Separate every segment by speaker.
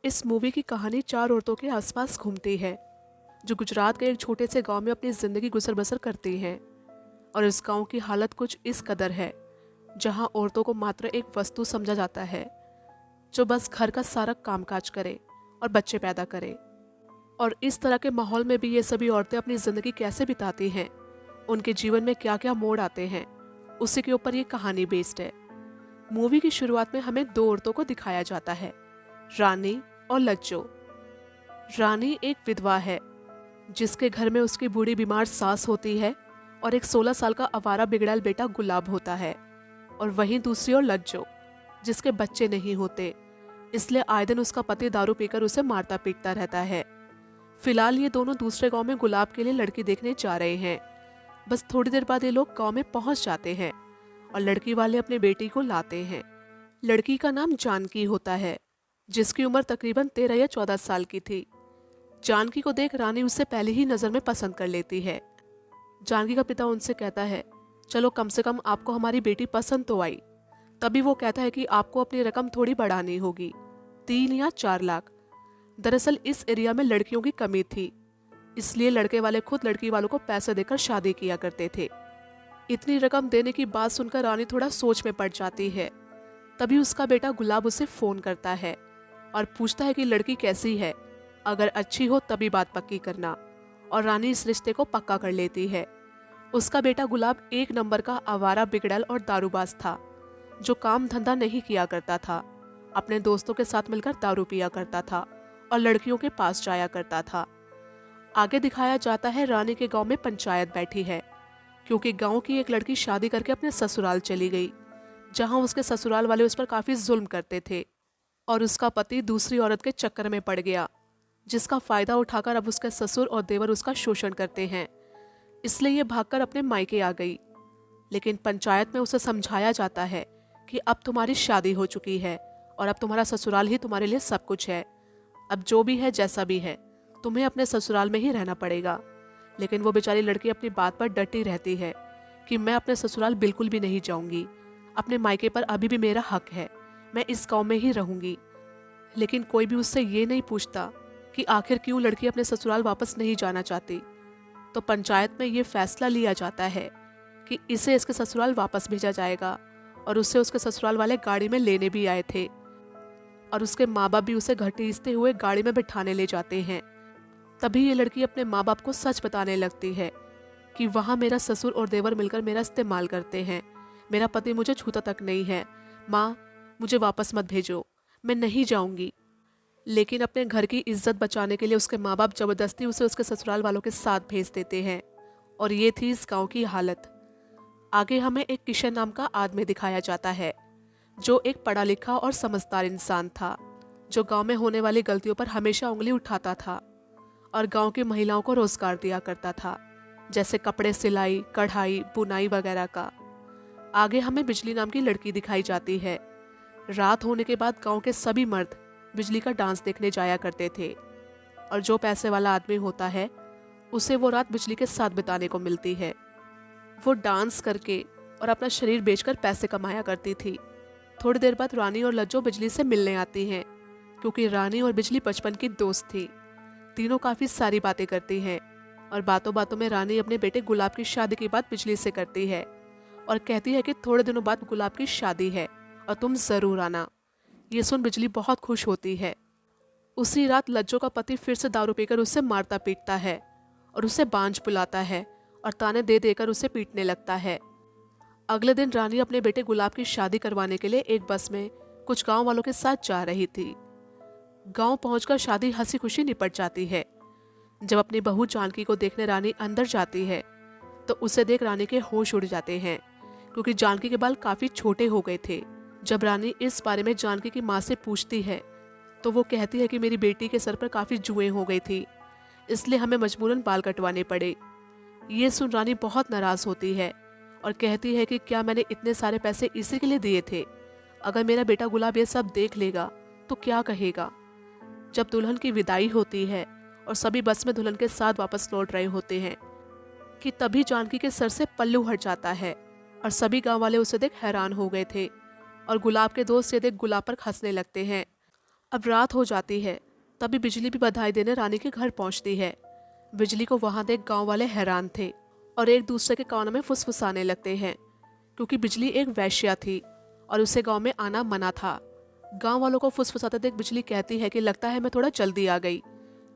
Speaker 1: इस मूवी की कहानी चार औरतों के आसपास घूमती है जो गुजरात के एक छोटे से गांव में अपनी जिंदगी गुजर बसर करती हैं। और इस गांव की हालत कुछ इस कदर है जहां औरतों को मात्र एक वस्तु समझा जाता है जो बस घर का सारा कामकाज करे और बच्चे पैदा करे। और इस तरह के माहौल में भी ये सभी औरतें अपनी जिंदगी कैसे बिताती हैं, उनके जीवन में क्या क्या मोड़ आते हैं, उसी के ऊपर ये कहानी बेस्ड है। मूवी की शुरुआत में हमें दो औरतों को दिखाया जाता है, रानी और लज्जो। रानी एक विधवा है जिसके घर में उसकी बूढ़ी बीमार सास होती है और एक 16 साल का आवारा बिगड़ैल बेटा गुलाब होता है। और वहीं दूसरी ओर लज्जो जिसके बच्चे नहीं होते, इसलिए आए दिन उसका पति दारू पीकर उसे मारता पीटता रहता है। फिलहाल ये दोनों दूसरे गांव में गुलाब के लिए लड़की देखने जा रहे हैं। बस थोड़ी देर बाद ये लोग गांव में पहुंच जाते हैं और लड़की वाले अपने बेटी को लाते हैं। लड़की का नाम जानकी होता है जिसकी उम्र तकरीबन 13 या 14 साल की थी। जानकी को देख रानी उसे पहले ही नजर में पसंद कर लेती है। जानकी का पिता उनसे कहता है, चलो कम से कम आपको हमारी बेटी पसंद तो आई। तभी वो कहता है कि आपको अपनी रकम थोड़ी बढ़ानी होगी, 3 या 4 लाख। दरअसल इस एरिया में लड़कियों की कमी थी, इसलिए लड़के वाले खुद लड़की वालों को पैसे देकर शादी किया करते थे। इतनी रकम देने की बात सुनकर रानी थोड़ा सोच में पड़ जाती है। तभी उसका बेटा गुलाब उसे फोन करता है और पूछता है कि लड़की कैसी है, अगर अच्छी हो तभी बात पक्की करना। और रानी इस रिश्ते को पक्का कर लेती है। उसका बेटा गुलाब एक नंबर का आवारा बिगड़ैल और दारूबाज था जो काम धंधा नहीं किया करता था, अपने दोस्तों के साथ मिलकर दारू पिया करता था और लड़कियों के पास जाया करता था। आगे दिखाया जाता है रानी के गांव में पंचायत बैठी है क्योंकि गांव की एक लड़की शादी करके अपने ससुराल चली गई जहां उसके ससुराल वाले उस पर काफी जुल्म करते थे और उसका पति दूसरी औरत के चक्कर में पड़ गया, जिसका फायदा उठाकर अब उसके ससुर और देवर उसका शोषण करते हैं। इसलिए ये भागकर अपने मायके आ गई। लेकिन पंचायत में उसे समझाया जाता है कि अब तुम्हारी शादी हो चुकी है और अब तुम्हारा ससुराल ही तुम्हारे लिए सब कुछ है। अब जो भी है जैसा भी है तुम्हें अपने ससुराल में ही रहना पड़ेगा। लेकिन वो बेचारी लड़की अपनी बात पर डटी रहती है कि मैं अपने ससुराल बिल्कुल भी नहीं जाऊंगी, अपने मायके पर अभी भी मेरा हक है, मैं इस गांव में ही रहूंगी। लेकिन कोई भी उससे ये नहीं पूछता कि आखिर क्यों लड़की अपने ससुराल वापस नहीं जाना चाहती। तो पंचायत में ये फैसला लिया जाता है कि इसे इसके ससुराल वापस भेजा जाएगा और उसे उसके ससुराल वाले गाड़ी में लेने भी आए थे और उसके माँ बाप भी उसे घसीटते हुए गाड़ी में बिठाने ले जाते हैं। तभी ये लड़की अपने माँ बाप को सच बताने लगती है कि वहाँ मेरा ससुर और देवर मिलकर मेरा इस्तेमाल करते हैं, मेरा पति मुझे छूता तक नहीं है। माँ, मुझे वापस मत भेजो, मैं नहीं जाऊंगी। लेकिन अपने घर की इज्जत बचाने के लिए उसके माँ बाप जबरदस्ती उसे उसके ससुराल वालों के साथ भेज देते हैं। और ये थी इस गांव की हालत। आगे हमें एक किशन नाम का आदमी दिखाया जाता है जो एक पढ़ा लिखा और समझदार इंसान था, जो गांव में होने वाली गलतियों पर हमेशा उंगली उठाता था और गांव की महिलाओं को रोजगार दिया करता था, जैसे कपड़े सिलाई, कढ़ाई, बुनाई वगैरह का। आगे हमें बिजली नाम की लड़की दिखाई जाती है। रात होने के बाद गांव के सभी मर्द बिजली का डांस देखने जाया करते थे और जो पैसे वाला आदमी होता है उसे वो रात बिजली के साथ बिताने को मिलती है। वो डांस करके और अपना शरीर बेचकर पैसे कमाया करती थी। थोड़ी देर बाद रानी और लज्जो बिजली से मिलने आती हैं क्योंकि रानी और बिजली बचपन की दोस्त थी। तीनों काफी सारी बातें करती हैं और बातों बातों में रानी अपने बेटे गुलाब की शादी की बात बिजली से करती है और कहती है कि थोड़े दिनों बाद गुलाब की शादी है और तुम जरूर आना। ये सुन बिजली बहुत खुश होती है। उसी रात लज्जो का पति फिर से दारू पीकर उसे मारता पीटता है और उसे बांझ बुलाता है और ताने दे देकर उसे पीटने लगता है। अगले दिन रानी अपने बेटे गुलाब की शादी करवाने के लिए एक बस में कुछ गांव वालों के साथ जा रही थी। गांव पहुंचकर शादी हंसी खुशी निपट जाती है। जब अपनी बहू जानकी को देखने रानी अंदर जाती है तो उसे देख रानी के होश उड़ जाते हैं क्योंकि जानकी के बाल काफी छोटे हो गए थे। जब रानी इस बारे में जानकी की माँ से पूछती है तो वो कहती है कि मेरी बेटी के सर पर काफी जुएं हो गई थी, इसलिए हमें मजबूरन बाल कटवाने पड़े। ये सुन रानी बहुत नाराज होती है और कहती है कि क्या मैंने इतने सारे पैसे इसी के लिए दिए थे? अगर मेरा बेटा गुलाब ये सब देख लेगा तो क्या कहेगा? जब दुल्हन की विदाई होती है और सभी बस में दुल्हन के साथ वापस लौट रहे होते हैं कि तभी जानकी के सर से पल्लू हट जाता है और सभी गांव वाले उसे देख हैरान हो गए थे और गुलाब के दोस्त ये देख गुलाब पर हंसने लगते हैं अब रात हो जाती है। तभी बिजली भी बधाई देने रानी के घर पहुंचती है। बिजली को वहां देख गांव वाले हैरान थे और एक दूसरे के कानों में फुसफुसाने लगते हैं, क्योंकि बिजली एक वैश्या थी और उसे गांव में आना मना था। गांव वालों को फुसफुसाते देख बिजली कहती है कि लगता है मैं थोड़ा जल्दी आ गई,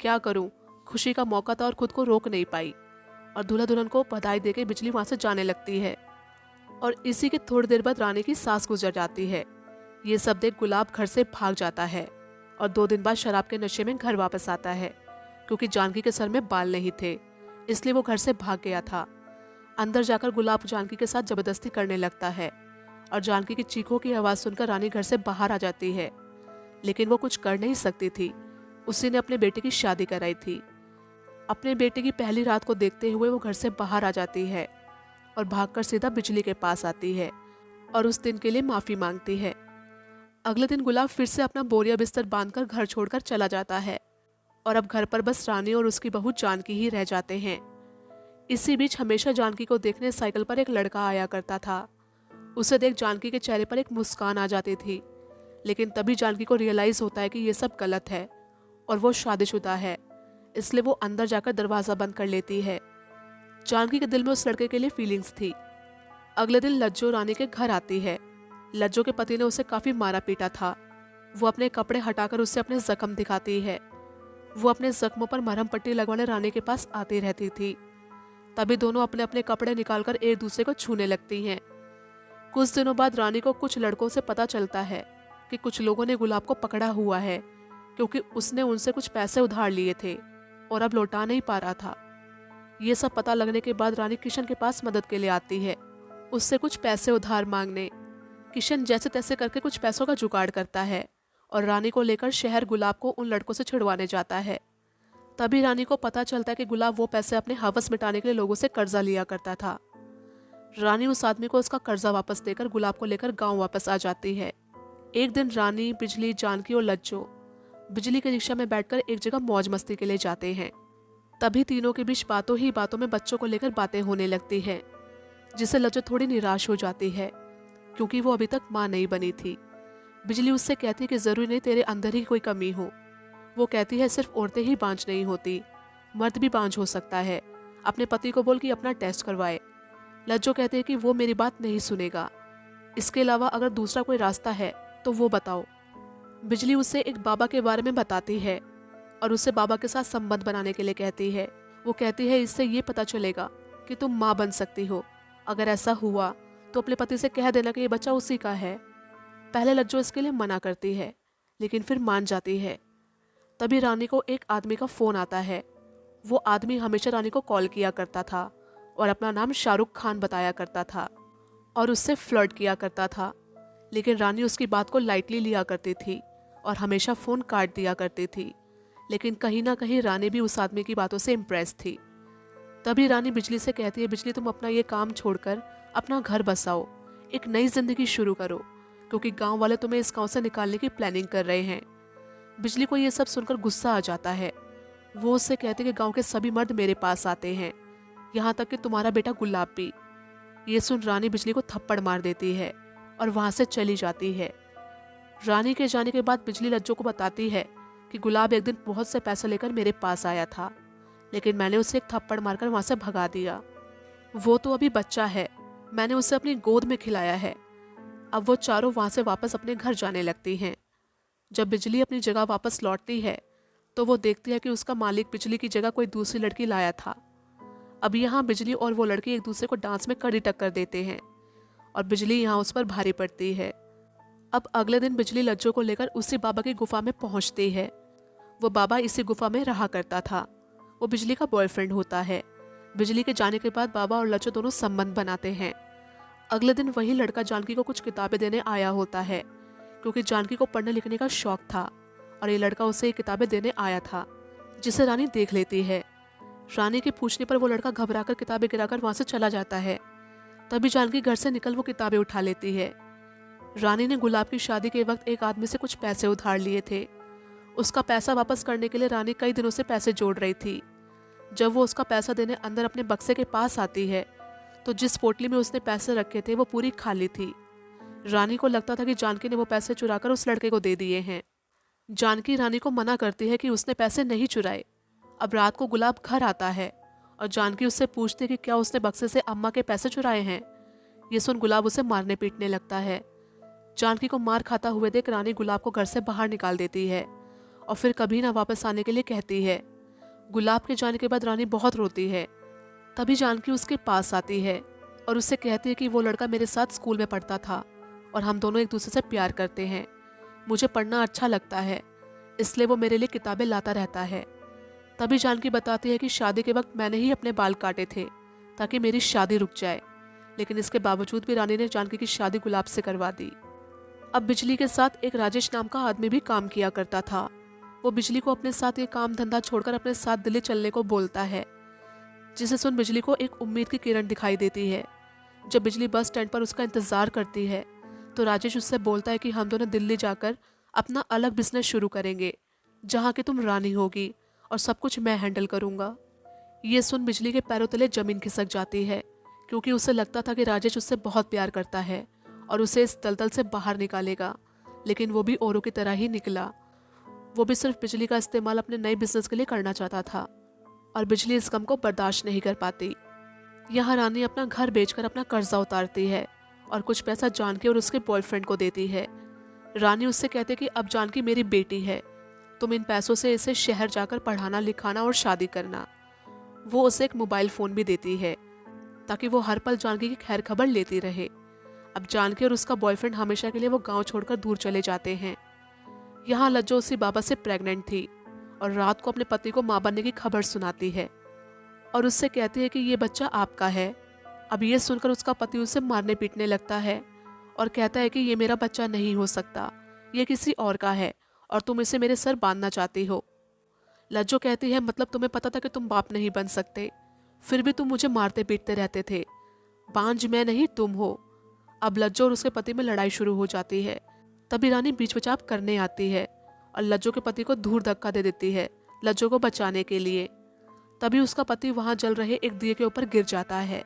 Speaker 1: क्या करूं, खुशी का मौका था और खुद को रोक नहीं पाई। और दूल्हा दुल्हन को बधाई देके बिजली वहां से जाने लगती है। और इसी के थोड़ी देर बाद रानी की सास गुजर जाती है। ये सब देख गुलाब घर से भाग जाता है और 2 दिन बाद शराब के नशे में घर वापस आता है, क्योंकि जानकी के सर में बाल नहीं थे, इसलिए वो घर से भाग गया था। अंदर जाकर गुलाब जानकी के साथ जबरदस्ती करने लगता है और जानकी की चीखों की आवाज सुनकर रानी घर से बाहर आ जाती है, लेकिन वो कुछ कर नहीं सकती थी। उसी ने अपने बेटे की शादी कराई थी। अपने बेटे की पहली रात को देखते हुए वो घर से बाहर आ जाती है और भागकर सीधा बिजली के पास आती है और उस दिन के लिए माफी मांगती है। अगले दिन गुलाब फिर से अपना बोरिया बिस्तर बांधकर घर छोड़कर चला जाता है और अब घर पर बस रानी और उसकी बहू जानकी ही रह जाते हैं। इसी बीच हमेशा जानकी को देखने साइकिल पर एक लड़का आया करता था। उसे देख जानकी के चेहरे पर एक मुस्कान आ जाती थी, लेकिन तभी जानकी को रियलाइज होता है कि ये सब गलत है और वो शादीशुदा है, इसलिए वो अंदर जाकर दरवाजा बंद कर लेती है। जानकी के दिल में उस लड़के के लिए फीलिंग्स थी। अगले दिन लज्जो रानी के घर आती है। लज्जो के पति ने उसे काफी मारा पीटा था। वो अपने कपड़े हटाकर उसे अपने जख्म दिखाती है। वो अपने जख्मों पर मरहम पट्टी लगवाने रानी के पास आती रहती थी। तभी दोनों अपने अपने कपड़े निकालकर एक दूसरे को छूने लगती हैं। कुछ दिनों बाद रानी को कुछ लड़कों से पता चलता है कि कुछ लोगों ने गुलाब को पकड़ा हुआ है, क्योंकि उसने उनसे कुछ पैसे उधार लिए थे और अब लौटा नहीं पा रहा था। ये सब पता लगने के बाद रानी किशन के पास मदद के लिए आती है, उससे कुछ पैसे उधार मांगने। किशन जैसे तैसे करके कुछ पैसों का जुगाड़ करता है और रानी को लेकर शहर गुलाब को उन लड़कों से छुड़वाने जाता है। तभी रानी को पता चलता है कि गुलाब वो पैसे अपने हवस मिटाने के लिए लोगों से कर्जा लिया करता था। रानी उस आदमी को उसका कर्जा वापस देकर गुलाब को लेकर गांव वापस आ जाती है। एक दिन रानी, बिजली, जानकी और लज्जो बिजली के रिक्शा में बैठकर एक जगह मौज मस्ती के लिए जाते हैं। तभी तीनों के बीच बातों ही बातों में बच्चों को लेकर बातें होने लगती हैं, जिससे लज्जो थोड़ी निराश हो जाती है, क्योंकि वो अभी तक माँ नहीं बनी थी। बिजली उससे कहती है कि जरूरी नहीं तेरे अंदर ही कोई कमी हो। वो कहती है सिर्फ औरतें ही बांझ नहीं होती, मर्द भी बांझ हो सकता है। अपने पति को बोल कि अपना टेस्ट करवाए। लज्जो कहते हैं कि वो मेरी बात नहीं सुनेगा, इसके अलावा अगर दूसरा कोई रास्ता है तो वो बताओ। बिजली उसे एक बाबा के बारे में बताती है और उसे बाबा के साथ संबंध बनाने के लिए कहती है। वो कहती है इससे ये पता चलेगा कि तुम माँ बन सकती हो। अगर ऐसा हुआ तो अपने पति से कह देना कि ये बच्चा उसी का है। पहले लज्जो इसके लिए मना करती है, लेकिन फिर मान जाती है। तभी रानी को एक आदमी का फोन आता है। वो आदमी हमेशा रानी को कॉल किया करता था और अपना नाम शाहरुख खान बताया करता था और उससे फ्लर्ट किया करता था, लेकिन रानी उसकी बात को लाइटली लिया करती थी और हमेशा फोन काट दिया करती थी। लेकिन कहीं ना कहीं रानी भी उस आदमी की बातों से इम्प्रेस थी। तभी रानी बिजली से कहती है, बिजली तुम अपना ये काम छोड़कर अपना घर बसाओ, एक नई जिंदगी शुरू करो, क्योंकि गांव वाले तुम्हें इस गांव से निकालने की प्लानिंग कर रहे हैं। बिजली को ये सब सुनकर गुस्सा आ जाता है। वो उससे कहते कि गांव के सभी मर्द मेरे पास आते हैं, यहाँ तक कि तुम्हारा बेटा गुलाब भी। ये सुन रानी बिजली को थप्पड़ मार देती है और वहां से चली जाती है। रानी के जाने के बाद बिजली लज्जो को बताती है कि गुलाब एक दिन बहुत से पैसे लेकर मेरे पास आया था, लेकिन मैंने उसे एक थप्पड़ मारकर वहां से भगा दिया। वो तो अभी बच्चा है, मैंने उसे अपनी गोद में खिलाया है। अब वो चारों वहां से वापस अपने घर जाने लगती हैं। जब बिजली अपनी जगह वापस लौटती है तो वो देखती है कि उसका मालिक बिजली की जगह कोई दूसरी लड़की लाया था। अब यहाँ बिजली और वो लड़की एक दूसरे को डांस में कड़ी टक्कर देते हैं और बिजली यहाँ उस पर भारी पड़ती है। अब अगले दिन बिजली लज्जो को लेकर उसी बाबा की गुफा में पहुंचती है। वो बाबा इसी गुफा में रहा करता था। वो बिजली का बॉयफ्रेंड होता है। बिजली के जाने के बाद बाबा और लज्जो दोनों संबंध बनाते हैं। अगले दिन वही लड़का जानकी को कुछ किताबें देने आया होता है, क्योंकि जानकी को पढ़ने लिखने का शौक था और ये लड़का उसे ये किताबें देने आया था, जिसे रानी देख लेती है। रानी के पूछने पर वो लड़का घबराकर किताबें गिराकर वहां से चला जाता है। तभी जानकी घर से निकल वो किताबें उठा लेती है। रानी ने गुलाब की शादी के वक्त एक आदमी से कुछ पैसे उधार लिए थे। उसका पैसा वापस करने के लिए रानी कई दिनों से पैसे जोड़ रही थी। जब वो उसका पैसा देने अंदर अपने बक्से के पास आती है तो जिस पोटली में उसने पैसे रखे थे वो पूरी खाली थी। रानी को लगता था कि जानकी ने वो पैसे चुराकर उस लड़के को दे दिए हैं। जानकी रानी को मना करती है कि उसने पैसे नहीं चुराए। अब रात को गुलाब घर आता है और जानकी उससे पूछती है कि क्या उसने बक्से से अम्मा के पैसे चुराए हैं। ये सुन गुलाब उसे मारने पीटने लगता है। जानकी को मार खाता हुए देख रानी गुलाब को घर से बाहर निकाल देती है और फिर कभी ना वापस आने के लिए कहती है। गुलाब के जाने के बाद रानी बहुत रोती है। तभी जानकी उसके पास आती है और उससे कहती है कि वो लड़का मेरे साथ स्कूल में पढ़ता था और हम दोनों एक दूसरे से प्यार करते हैं। मुझे पढ़ना अच्छा लगता है, इसलिए वो मेरे लिए किताबें लाता रहता है। तभी जानकी बताती है कि शादी के वक्त मैंने ही अपने बाल काटे थे ताकि मेरी शादी रुक जाए, लेकिन इसके बावजूद भी रानी ने जानकी की शादी गुलाब से करवा दी। अब बिजली के साथ एक राजेश नाम का आदमी भी काम किया करता था। वो बिजली को अपने साथ ये काम धंधा छोड़कर अपने साथ दिल्ली चलने को बोलता है, जिसे सुन बिजली को एक उम्मीद की किरण दिखाई देती है। जब बिजली बस स्टैंड पर उसका इंतजार करती है तो राजेश उससे बोलता है कि हम दोनों दिल्ली जाकर अपना अलग बिजनेस शुरू करेंगे, जहाँ की तुम रानी होगी और सब कुछ मैं हैंडल करूँगा। ये सुन बिजली के पैरों तले जमीन खिसक जाती है, क्योंकि उसे लगता था कि राजेश उससे बहुत प्यार करता है और उसे इस दलदल से बाहर निकालेगा, लेकिन वो भी औरों की तरह ही निकला। वो भी सिर्फ बिजली का इस्तेमाल अपने नए बिजनेस के लिए करना चाहता था और बिजली इस गम को बर्दाश्त नहीं कर पाती। यहाँ रानी अपना घर बेचकर अपना कर्जा उतारती है और कुछ पैसा जानकी और उसके बॉयफ्रेंड को देती है। रानी उससे कहते कि अब जानकी मेरी बेटी है, तुम इन पैसों से इसे शहर जाकर पढ़ाना लिखाना और शादी करना। वो उसे एक मोबाइल फ़ोन भी देती है ताकि वो हर पल जानकी की खैर खबर लेती रहे। अब जानकी और उसका बॉयफ्रेंड हमेशा के लिए वो गांव छोड़कर दूर चले जाते हैं। यहाँ लज्जो उसी बाबा से प्रेग्नेंट थी और रात को अपने पति को माँ बनने की खबर सुनाती है और उससे कहती है कि ये बच्चा आपका है। अब ये सुनकर उसका पति उसे मारने पीटने लगता है और कहता है कि ये मेरा बच्चा नहीं हो सकता, ये किसी और का है और तुम इसे मेरे सर बांधना चाहती हो। लज्जो कहती है, मतलब तुम्हें पता था कि तुम बाप नहीं बन सकते, फिर भी तुम मुझे मारते पीटते रहते थे। बांझ मैं नहीं तुम हो। अब लज्जो और उसके पति में लड़ाई शुरू हो जाती है। तभी रानी बीच बचाव करने आती है और लज्जो के पति को धूल धक्का दे देती है लज्जो को बचाने के लिए। तभी उसका पति वहां जल रहे एक दिए के ऊपर गिर जाता है,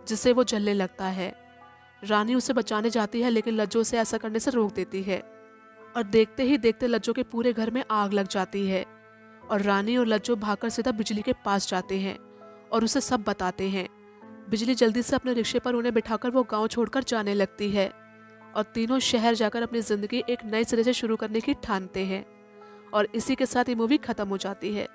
Speaker 1: जिससे वो जलने लगता है। रानी उसे बचाने जाती है, लेकिन लज्जो उसे ऐसा करने से रोक देती है और देखते ही देखते लज्जो के पूरे घर में आग लग जाती है और रानी और लज्जो भागकर सीधा बिजली के पास जाते हैं और उसे सब बताते हैं। बिजली जल्दी से अपने रिक्शे पर उन्हें बिठाकर वो गांव छोड़कर जाने लगती है और तीनों शहर जाकर अपनी जिंदगी एक नए सिरे से शुरू करने की ठानते हैं। और इसी के साथ ये मूवी खत्म हो जाती है।